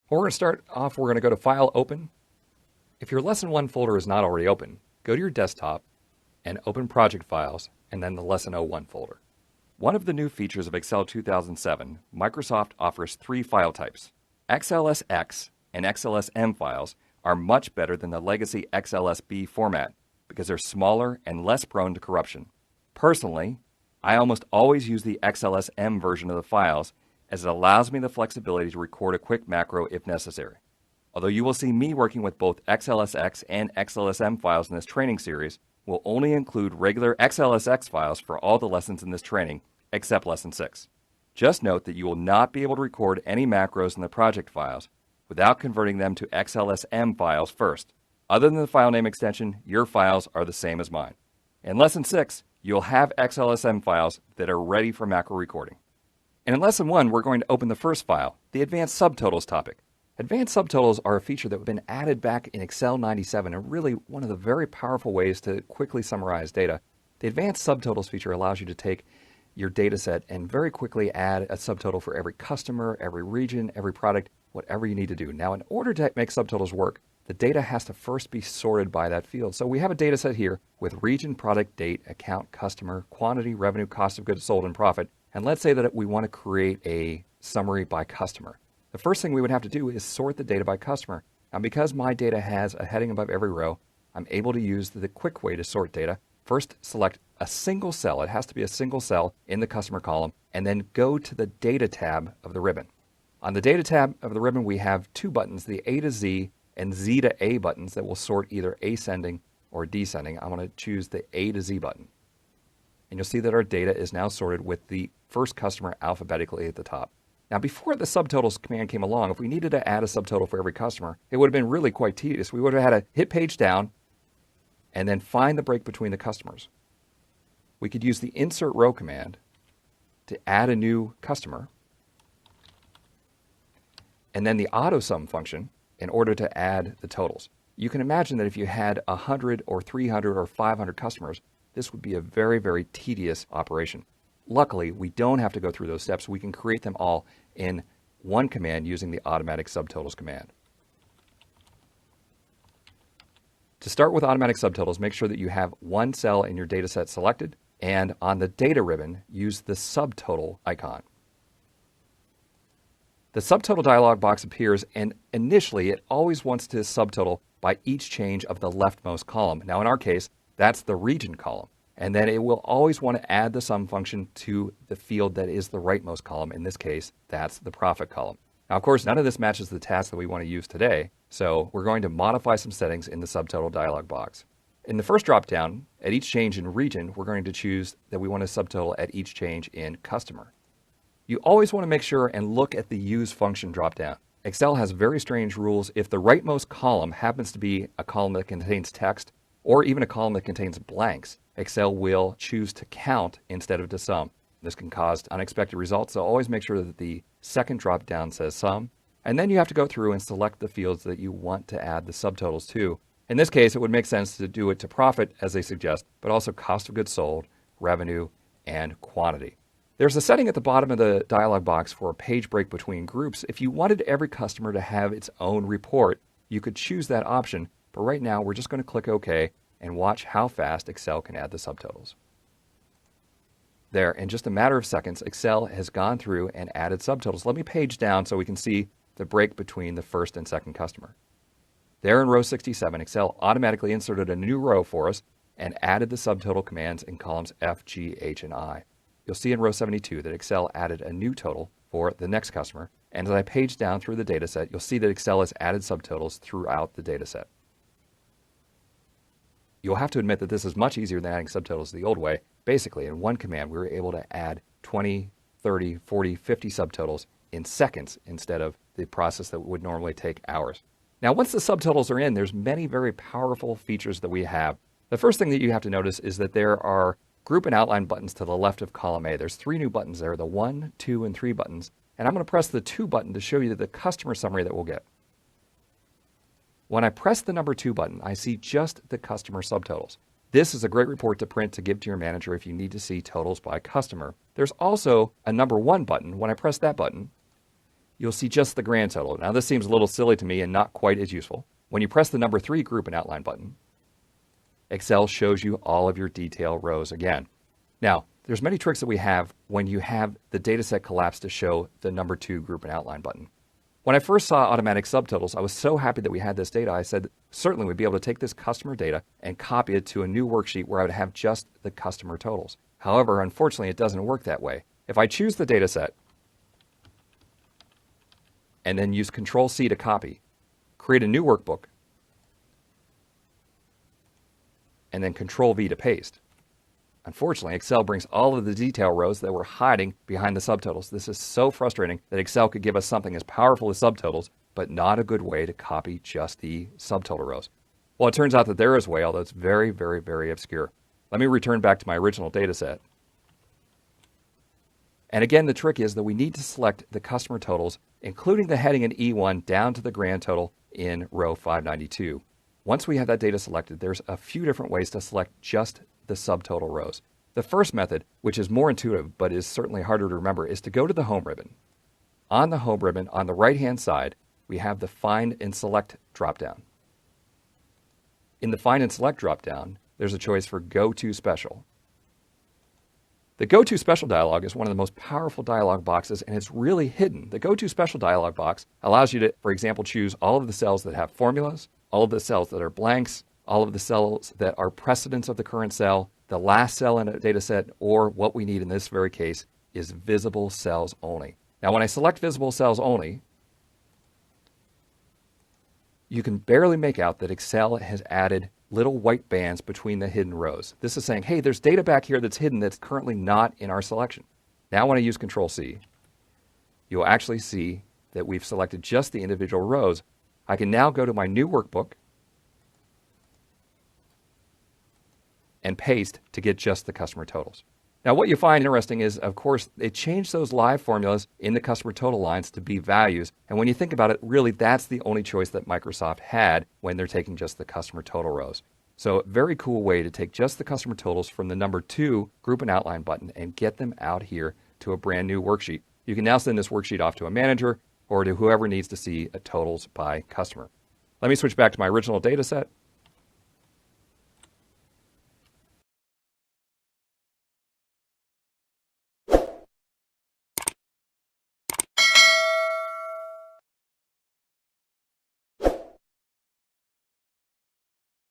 We're going to start off, we're going to go to File, Open. If your Lesson 1 folder is not already open, go to your desktop and open Project Files and then the Lesson 01 folder. One of the new features of Excel 2007, Microsoft offers 3 file types. XLSX and XLSM files are much better than the legacy XLSB format because they're smaller and less prone to corruption. Personally, I almost always use the XLSM version of the files as it allows me the flexibility to record a quick macro if necessary. Although you will see me working with both XLSX and XLSM files in this training series, we'll only include regular XLSX files for all the lessons in this training, except Lesson 6. Just note that you will not be able to record any macros in the project files without converting them to XLSM files first. Other than the file name extension, your files are the same as mine. In Lesson 6, you'll have XLSM files that are ready for macro recording. And in Lesson 1, we're going to open the first file, the Advanced Subtotals topic. Advanced subtotals are a feature that have been added back in Excel 97 and really one of the very powerful ways to quickly summarize data. The Advanced Subtotals feature allows you to take your data set and very quickly add a subtotal for every customer, every region, every product, whatever you need to do. Now, in order to make subtotals work, the data has to first be sorted by that field. So we have a data set here with region, product, date, account, customer, quantity, revenue, cost of goods sold, and profit. And let's say that we want to create a summary by customer. The first thing we would have to do is sort the data by customer. Now, because my data has a heading above every row, I'm able to use the quick way to sort data. First, select a single cell. It has to be a single cell in the customer column, and then go to the Data tab of the ribbon. On the Data tab of the ribbon, we have 2 buttons, the A to Z and Z to A buttons that will sort either ascending or descending. I'm going to choose the A to Z button. And you'll see that our data is now sorted with the first customer alphabetically at the top. Now, before the subtotals command came along, if we needed to add a subtotal for every customer, it would have been really quite tedious. We would have had to hit page down and then find the break between the customers. We could use the insert row command to add a new customer, and then the auto sum function in order to add the totals. You can imagine that if you had 100 or 300 or 500 customers, this would be a very, very tedious operation. Luckily, we don't have to go through those steps. We can create them all in one command using the automatic subtotals command. To start with automatic subtotals, make sure that you have one cell in your data set selected, and on the data ribbon, use the subtotal icon. The subtotal dialog box appears, and initially it always wants to subtotal by each change of the leftmost column. Now in our case, that's the region column. And then it will always want to add the sum function to the field that is the rightmost column. In this case, that's the profit column. Now, of course, none of this matches the task that we want to use today, so we're going to modify some settings in the subtotal dialog box. In the first dropdown, at each change in region, we're going to choose that we want to subtotal at each change in customer. You always want to make sure and look at the use function dropdown. Excel has very strange rules. If the rightmost column happens to be a column that contains text, or even a column that contains blanks, Excel will choose to count instead of to sum. This can cause unexpected results, so always make sure that the second drop down says sum, and then you have to go through and select the fields that you want to add the subtotals to. In this case, it would make sense to do it to profit, as they suggest, but also cost of goods sold, revenue, and quantity. There's a setting at the bottom of the dialog box for a page break between groups. If you wanted every customer to have its own report, you could choose that option, but right now we're just going to click OK and watch how fast Excel can add the subtotals. There, in just a matter of seconds, Excel has gone through and added subtotals. Let me page down so we can see the break between the first and second customer. There in row 67, Excel automatically inserted a new row for us and added the subtotal commands in columns F, G, H, and I. You'll see in row 72 that Excel added a new total for the next customer, and as I page down through the data set, you'll see that Excel has added subtotals throughout the data set. You'll have to admit that this is much easier than adding subtotals the old way. Basically, in one command, we were able to add 20, 30, 40, 50 subtotals in seconds instead of the process that would normally take hours. Now, once the subtotals are in, there's many very powerful features that we have. The first thing that you have to notice is that there are group and outline buttons to the left of column A. There's 3 new buttons there, the 1, 2, and 3 buttons. And I'm going to press the 2 button to show you the customer summary that we'll get. When I press the number 2 button, I see just the customer subtotals. This is a great report to print to give to your manager if you need to see totals by customer. There's also a number 1 button. When I press that button, you'll see just the grand total. Now, this seems a little silly to me and not quite as useful. When you press the number 3 Group and Outline button, Excel shows you all of your detail rows again. Now, there's many tricks that we have when you have the dataset collapse to show the number 2 Group and Outline button. When I first saw automatic subtotals, I was so happy that we had this data. I said, certainly we'd be able to take this customer data and copy it to a new worksheet where I would have just the customer totals. However, unfortunately, it doesn't work that way. If I choose the dataset and then use Control-C to copy, create a new workbook, and then Control-V to paste, unfortunately, Excel brings all of the detail rows that were hiding behind the subtotals. This is so frustrating that Excel could give us something as powerful as subtotals, but not a good way to copy just the subtotal rows. Well, it turns out that there is a way, although it's very, very, very obscure. Let me return back to my original data set. And again, the trick is that we need to select the customer totals, including the heading in E1 down to the grand total in row 592. Once we have that data selected, there's a few different ways to select just the subtotal rows. The first method, which is more intuitive but is certainly harder to remember, is to go to the Home ribbon. On the Home ribbon, on the right-hand side, we have the Find and Select dropdown. In the Find and Select dropdown, there's a choice for Go to Special. The Go to Special dialog is one of the most powerful dialog boxes, and it's really hidden. The Go to Special dialog box allows you to, for example, choose all of the cells that have formulas, all of the cells that are blanks, all of the cells that are precedents of the current cell, the last cell in a data set, or what we need in this very case is visible cells only. Now, when I select visible cells only, you can barely make out that Excel has added little white bands between the hidden rows. This is saying, hey, there's data back here that's hidden that's currently not in our selection. Now, when I use Control-C, you'll actually see that we've selected just the individual rows. I can now go to my new workbook and paste to get just the customer totals. Now, what you find interesting is, of course, they changed those live formulas in the customer total lines to be values. And when you think about it, really, that's the only choice that Microsoft had when they're taking just the customer total rows. So, very cool way to take just the customer totals from the number 2 Group and Outline button and get them out here to a brand new worksheet. You can now send this worksheet off to a manager or to whoever needs to see a totals by customer. Let me switch back to my original data set.